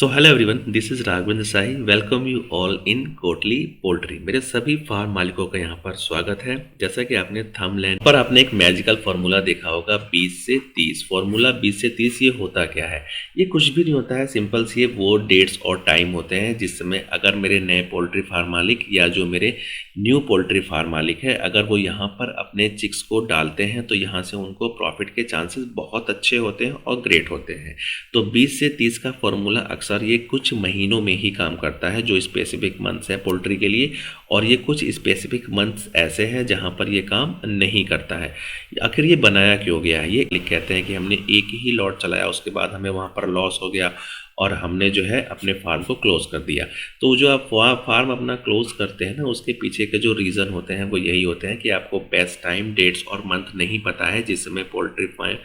So hello everyone, this is Raghavendra Sai. Welcome you all in Kotli poultry. मेरे सभी farm मालिकों का यहाँ पर स्वागत है। जैसा कि आपने थंबनेल पर आपने एक मैजिकल फार्मूला देखा होगा 20 से 30। फार्मूला 20 से 30 ये होता क्या है? ये कुछ भी नहीं होता है, सिंपल सी वो डेट्स और टाइम होते हैं जिस समय अगर मेरे नए पोल्ट्री फार्म मालिक या जो मेरे न्यू पोल्ट्री फार्म मालिक है, अगर वो यहाँ पर अपने चिक्स को डालते हैं तो यहाँ से उनको प्रॉफिट के चांसेस बहुत अच्छे होते हैं और ग्रेट होते हैं। तो 20 से 30 का फॉर्मूला अक्सर ये कुछ महीनों में ही काम करता है, जो स्पेसिफिक मंथ्स है पोल्ट्री के लिए, और ये कुछ स्पेसिफिक मंथ्स ऐसे हैं जहाँ पर ये काम नहीं करता है। आखिर ये बनाया क्यों गया है? ये कहते हैं कि हमने एक ही लॉट चलाया, उसके बाद हमें वहाँ पर लॉस हो गया और हमने जो है अपने फार्म को क्लोज कर दिया। तो जो आप फार्म अपना क्लोज करते हैं ना, उसके पीछे के जो रीज़न होते हैं वो यही होते हैं कि आपको बेस्ट टाइम, डेट्स और मंथ नहीं पता है जिस समय पोल्ट्री फार्म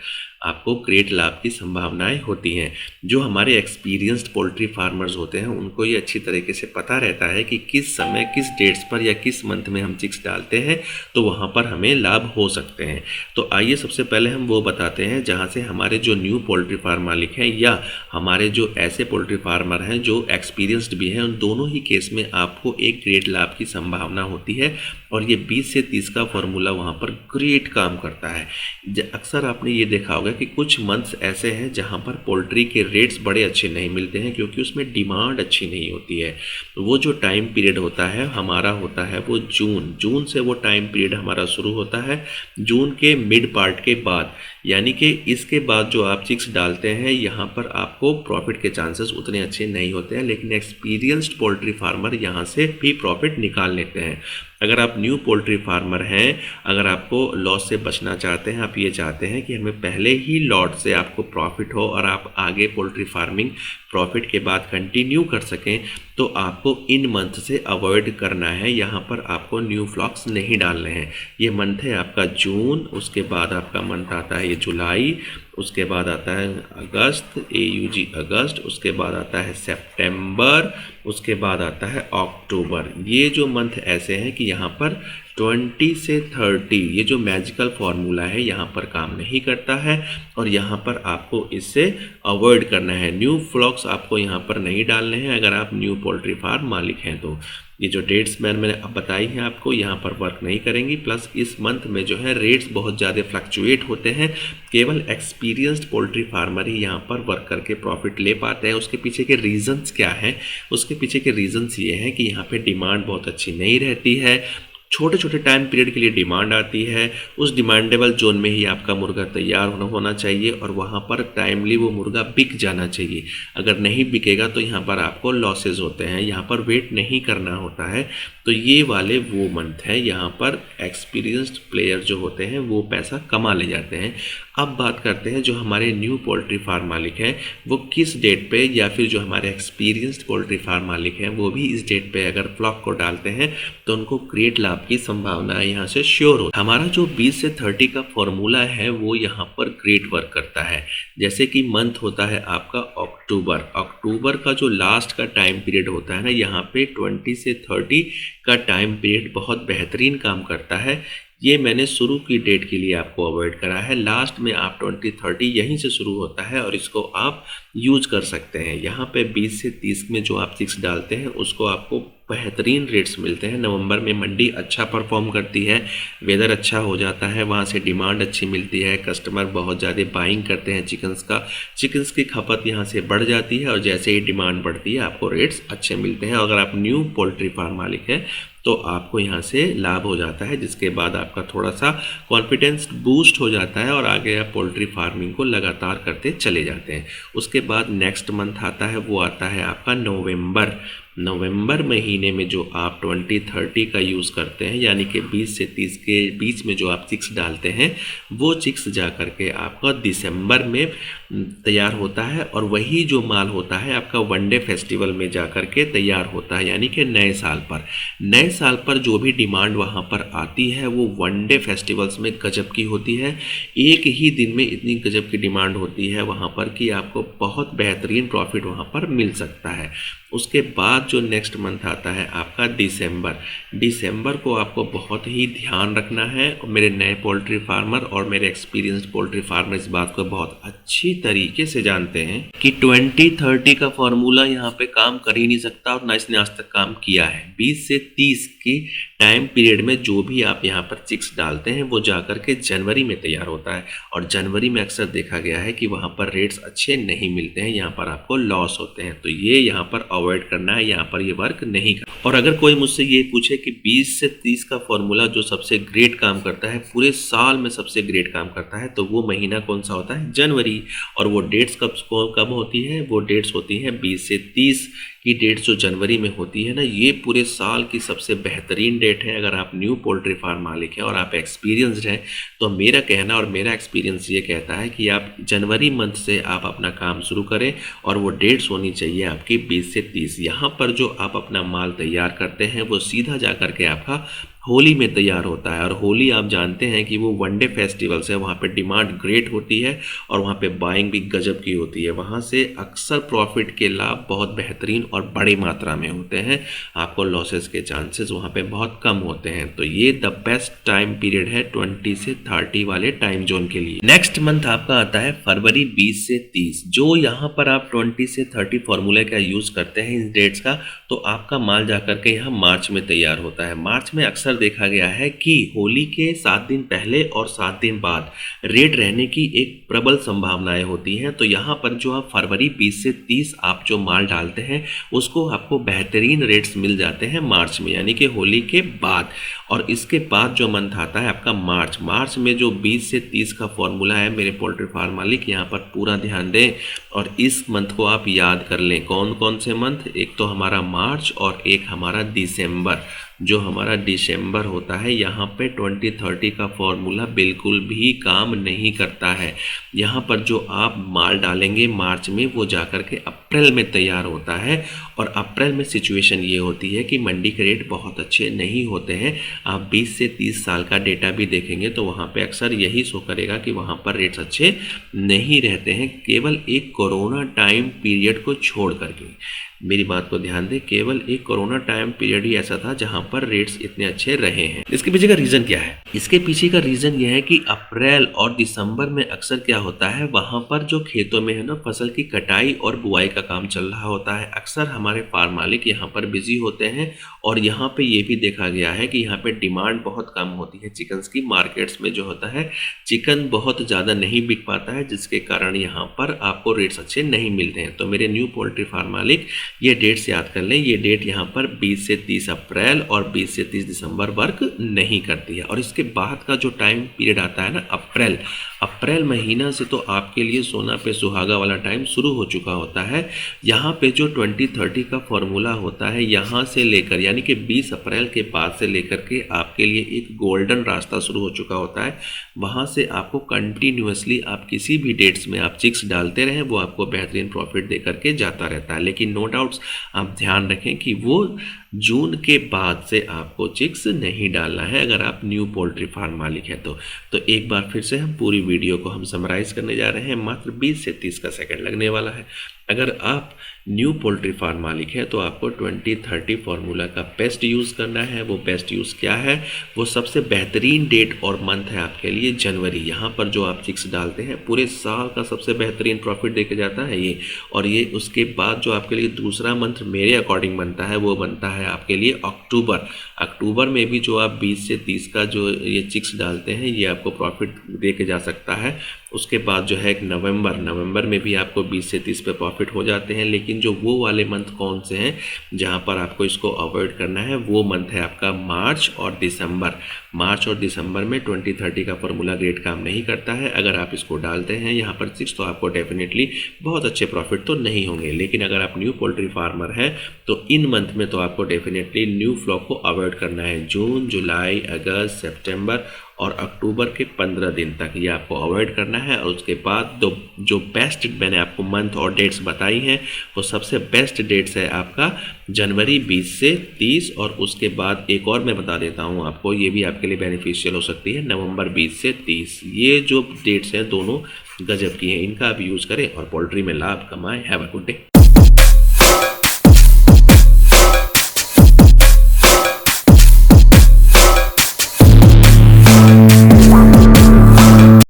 आपको ग्रेट लाभ की संभावनाएं होती हैं। जो हमारे एक्सपीरियंस्ड पोल्ट्री फार्मर्स होते हैं उनको ये अच्छी तरीके से पता रहता है कि किस समय, किस डेट्स पर या किस मंथ में हम चिक्स डालते हैं तो वहाँ पर हमें लाभ हो सकते हैं। तो आइए सबसे पहले हम वो बताते हैं जहाँ से हमारे जो न्यू पोल्ट्री फार्म मालिक हैं या हमारे जो ऐसे पोल्ट्री फार्मर हैं जो एक्सपीरियंस्ड भी हैं, उन दोनों ही केस में आपको एक ग्रेट लाभ की संभावना होती है। और ये 20 से 30 का फॉर्मूला वहाँ पर ग्रेट काम करता है। अक्सर आपने ये देखा होगा कि कुछ मंथ्स ऐसे हैं जहाँ पर पोल्ट्री के रेट्स बड़े अच्छे नहीं मिलते हैं क्योंकि उसमें डिमांड अच्छी नहीं होती है। वो जो टाइम पीरियड होता है हमारा होता है वो जून से वो टाइम पीरियड हमारा शुरू होता है। जून के मिड पार्ट के बाद, यानी कि इसके बाद जो आप चिक्स डालते हैं यहाँ पर आपको प्रॉफिट के चांसेस उतने अच्छे नहीं होते हैं, लेकिन एक्सपीरियंस्ड पोल्ट्री फार्मर यहाँ से भी प्रॉफिट निकाल लेते हैं। अगर आप न्यू पोल्ट्री फार्मर हैं, अगर आपको लॉस से बचना चाहते हैं, आप ये चाहते हैं कि हमें पहले ही लॉट से आपको प्रॉफिट हो और आप आगे पोल्ट्री फार्मिंग प्रॉफिट के बाद कंटिन्यू कर सकें, तो आपको इन मंथ से अवॉइड करना है। यहाँ पर आपको न्यू फ्लॉक्स नहीं डालने हैं। ये मंथ है आपका जून, उसके बाद आपका मंथ आता है ये जुलाई, उसके बाद आता है अगस्त, AUG अगस्त, उसके बाद आता है सितंबर, उसके बाद आता है अक्टूबर। ये जो मंथ ऐसे हैं कि यहाँ पर 20 से 30 ये जो मैजिकल फार्मूला है यहाँ पर काम नहीं करता है और यहाँ पर आपको इससे अवॉइड करना है। न्यू फ्लॉक्स आपको यहाँ पर नहीं डालने हैं अगर आप न्यू पोल्ट्री फार्म मालिक हैं तो। ये जो डेट्स मैंने अब बताई हैं आपको यहाँ पर वर्क नहीं करेंगी। प्लस इस मंथ में जो है रेट्स बहुत ज़्यादा फ्लक्चुएट होते हैं। केवल एक्सपीरियंस्ड पोल्ट्री फार्मर ही यहाँ पर वर्क करके प्रॉफिट ले पाते हैं। उसके पीछे के रीजंस क्या हैं? उसके पीछे के रीजंस ये हैं कि यहाँ पे डिमांड बहुत अच्छी नहीं रहती है। छोटे छोटे टाइम पीरियड के लिए डिमांड आती है। उस डिमांडेबल जोन में ही आपका मुर्गा तैयार होना चाहिए और वहाँ पर टाइमली वो मुर्गा बिक जाना चाहिए। अगर नहीं बिकेगा तो यहाँ पर आपको लॉसेस होते हैं, यहाँ पर वेट नहीं करना होता है। तो ये वाले वो मंथ हैं यहाँ पर एक्सपीरियंस्ड प्लेयर जो होते हैं वो पैसा कमा ले जाते हैं। अब बात करते हैं जो हमारे न्यू पोल्ट्री फार्म मालिक हैं वो किस डेट पे, या फिर जो हमारे एक्सपीरियंस्ड पोल्ट्री फार्म मालिक हैं वो भी इस डेट पे अगर फ्लॉक को डालते हैं तो उनको ग्रेट लाभ की संभावना यहाँ से श्योर हो। हमारा जो 20 से 30 का फॉर्मूला है वो यहाँ पर ग्रेट वर्क करता है। जैसे कि मंथ होता है आपका अक्टूबर का जो लास्ट का टाइम पीरियड होता है ना, यहाँ पे 20 से 30 का टाइम पीरियड बहुत बेहतरीन काम करता है। ये मैंने शुरू की डेट के लिए आपको अवॉइड करा है। लास्ट में आप 20-30 यहीं से शुरू होता है और इसको आप यूज कर सकते हैं। यहाँ पे 20 से 30 में जो आप चिक्स डालते हैं उसको आपको बेहतरीन रेट्स मिलते हैं। नवंबर में मंडी अच्छा परफॉर्म करती है, वेदर अच्छा हो जाता है, वहाँ से डिमांड अच्छी मिलती है, कस्टमर बहुत ज़्यादा बाइंग करते हैं चिकन्स की खपत यहाँ से बढ़ जाती है और जैसे ही डिमांड बढ़ती है आपको रेट्स अच्छे मिलते हैं। अगर आप न्यू पोल्ट्री फार्म मालिक हैं तो आपको यहाँ से लाभ हो जाता है, जिसके बाद आपका थोड़ा सा कॉन्फिडेंस बूस्ट हो जाता है और आगे आप पोल्ट्री फार्मिंग को लगातार करते चले जाते हैं। उसके बाद नेक्स्ट मंथ आता है वो आता है आपका नवंबर महीने में जो आप 20-30 का यूज़ करते हैं, यानी कि 20 से 30 के बीच में जो आप चिक्स डालते हैं वो चिक्स जा करके आपका दिसंबर में तैयार होता है और वही जो माल होता है आपका वनडे फेस्टिवल में जा करके तैयार होता है, यानी कि नए साल पर जो भी डिमांड वहाँ पर आती है वो वनडे फेस्टिवल्स में गजब की होती है। एक ही दिन में इतनी गजब की डिमांड होती है वहाँ पर कि आपको बहुत बेहतरीन प्रॉफिट वहाँ पर मिल सकता है। उसके बाद बाद जो नेक्स्ट मंथ आता है आपका दिसंबर को आपको बहुत ही ध्यान रखना है। और मेरे नए पोल्ट्री फार्मर और मेरे एक्सपीरियंस्ड पोल्ट्री फार्मर इस बात को बहुत अच्छी तरीके से जानते हैं कि 20-30 का फॉर्मूला यहाँ पे काम कर ही नहीं सकता और ना इसने आज तक काम किया है। 20 से 30 की टाइम पीरियड में जो भी आप यहाँ पर चिक्स डालते हैं वो जाकर के जनवरी में तैयार होता है, और जनवरी में अक्सर देखा गया है कि वहाँ पर रेट्स अच्छे नहीं मिलते हैं, यहाँ पर आपको लॉस होते हैं। तो ये यहाँ पर अवॉइड करना है, यहाँ पर ये वर्क नहीं करना। और अगर कोई मुझसे ये पूछे कि 20 से 30 का फॉर्मूला जो सबसे ग्रेट काम करता है, पूरे साल में सबसे ग्रेट काम करता है, तो वो महीना कौन सा होता है? जनवरी। और वो डेट्स कब होती है? वो डेट्स होती हैं 20 से 30 की डेट जो जनवरी में होती है ना, ये पूरे साल की सबसे बेहतरीन डेट है। अगर आप न्यू पोल्ट्री फार्म मालिक हैं और आप एक्सपीरियंस्ड हैं तो मेरा कहना और मेरा एक्सपीरियंस ये कहता है कि आप जनवरी मंथ से आप अपना काम शुरू करें, और वो डेट्स होनी चाहिए आपकी 20 से 30। यहाँ पर जो आप अपना माल तैयार करते हैं वो सीधा जा कर के आपका होली में तैयार होता है। और होली आप जानते हैं कि वो वनडे फेस्टिवल्स है, वहाँ पे डिमांड ग्रेट होती है और वहाँ पे बाइंग भी गजब की होती है। वहाँ से अक्सर प्रॉफिट के लाभ बहुत बेहतरीन और बड़ी मात्रा में होते हैं, आपको लॉसेस के चांसेस वहाँ पे बहुत कम होते हैं। तो ये द बेस्ट टाइम पीरियड है 20 से 30 वाले टाइम जोन के लिए। नेक्स्ट मंथ आपका आता है फरवरी 20 से 30। जो यहाँ पर आप 20 से 30 फॉर्मूले का यूज़ करते हैं इन डेट्स का, तो आपका माल जा करके यहाँ मार्च में तैयार होता है। मार्च में अक्सर देखा गया है कि होली के 7 दिन पहले और 7 दिन बाद रेट रहने की एक प्रबल संभावनाएं होती हैं। तो यहाँ पर जो आप फरवरी 20 से 30 आप जो माल डालते हैं उसको आपको बेहतरीन रेट्स मिल जाते हैं मार्च में, यानी कि होली के बाद। और इसके बाद जो मंथ आता है आपका मार्च में जो 20 से 30 का फॉर्मूला है मेरे पोल्ट्री फार्म मालिक, यहाँ पर पूरा ध्यान दें और इस मंथ को आप याद कर लें। कौन कौन से मंथ? एक तो हमारा मार्च और एक हमारा दिसंबर। जो हमारा दिसंबर होता है यहाँ पे 20-30 का फॉर्मूला बिल्कुल भी काम नहीं करता है। यहाँ पर जो आप माल डालेंगे मार्च में वो जाकर के अप्रैल में तैयार होता है, और अप्रैल में सिचुएशन ये होती है कि मंडी के रेट बहुत अच्छे नहीं होते हैं। आप 20 से 30 साल का डेटा भी देखेंगे तो वहाँ पे अक्सर यही शो करेगा कि वहाँ पर रेट्स अच्छे नहीं रहते हैं, केवल एक कोरोना टाइम पीरियड को छोड़ करके। मेरी बात को ध्यान दें, केवल एक कोरोना टाइम पीरियड ही ऐसा था जहां पर रेट्स इतने अच्छे रहे हैं। इसके पीछे का रीज़न क्या है? इसके पीछे का रीज़न यह है कि अप्रैल और दिसंबर में अक्सर क्या होता है, वहां पर जो खेतों में है ना फसल की कटाई और बुआई का काम चल रहा होता है। अक्सर हमारे फार्म मालिक यहाँ पर बिजी होते हैं, और यहाँ पे ये भी देखा गया है कि यहाँ पे डिमांड बहुत कम होती है चिकन्स की। मार्केट्स में जो होता है चिकन बहुत ज़्यादा नहीं बिक पाता है, जिसके कारण यहाँ पर आपको रेट्स अच्छे नहीं मिलते हैं। तो मेरे न्यू पोल्ट्री फार्म मालिक ये डेट्स याद कर लें। ये डेट यहाँ पर 20 से 30 अप्रैल और 20 से 30 दिसंबर वर्क नहीं करती है। और इसके बाद का जो टाइम पीरियड आता है ना अप्रैल महीना से तो आपके लिए सोना पे सुहागा वाला टाइम शुरू हो चुका होता है। यहाँ पे जो 20-30 का फॉर्मूला होता है, यहाँ से लेकर यानी कि 20 अप्रैल के बाद से लेकर के आपके लिए एक गोल्डन रास्ता शुरू हो चुका होता है। वहाँ से आपको कंटिन्यूसली आप किसी भी डेट्स में आप चिक्स डालते रहें, वो आपको बेहतरीन प्रॉफिट दे करके जाता रहता है। लेकिन नो डाउट्स आप ध्यान रखें कि वो जून के बाद से आपको चिक्स नहीं डालना है अगर आप न्यू पोल्ट्री फार्म मालिक है तो एक बार फिर से हम पूरी वीडियो को हम समराइज करने जा रहे हैं। मात्र 20 से 30 का सेकंड लगने वाला है। अगर आप न्यू पोल्ट्री फार्म मालिक है तो आपको 20-30 फार्मूला का बेस्ट यूज़ करना है। वो बेस्ट यूज़ क्या है? वो सबसे बेहतरीन डेट और मंथ है आपके लिए जनवरी। यहाँ पर जो आप चिक्स डालते हैं पूरे साल का सबसे बेहतरीन प्रॉफिट देके जाता है ये। और ये उसके बाद जो आपके लिए दूसरा मंथ मेरे अकॉर्डिंग बनता है वो बनता है आपके लिए अक्टूबर में भी जो आप 20 से 30 का जो ये चिक्स डालते हैं ये आपको प्रॉफिट दे के जा सकता है। उसके बाद जो है एक नवंबर में भी आपको 20 से 30 पे प्रॉफिट हो जाते हैं। लेकिन जो वो वाले मंथ कौन से हैं जहां पर आपको इसको अवॉइड करना है, वो मंथ है आपका मार्च और दिसंबर में 20-30 का फॉर्मूला ग्रेट काम नहीं करता है। अगर आप इसको डालते हैं यहाँ पर चिक्स तो आपको डेफिनेटली बहुत अच्छे प्रॉफिट तो नहीं होंगे। लेकिन अगर आप न्यू पोल्ट्री फार्मर हैं तो इन मंथ में तो आपको डेफिनेटली न्यू फ्लॉक को अवॉइड करना है। जून, जुलाई, अगस्त, सितंबर और अक्टूबर के 15 दिन तक ये आपको अवॉइड करना है। और उसके बाद जो बेस्ट मैंने आपको मंथ और डेट्स बताई हैं वो सबसे बेस्ट डेट्स है आपका जनवरी 20 से 30। और उसके बाद एक और मैं बता देता हूँ आपको, ये भी आपके लिए बेनिफिशियल हो सकती है, नवंबर 20 से 30। ये जो डेट्स हैं दोनों गजब की हैं, इनका आप यूज़ करें और पोल्ट्री में लाभ कमाएं। Have a good day.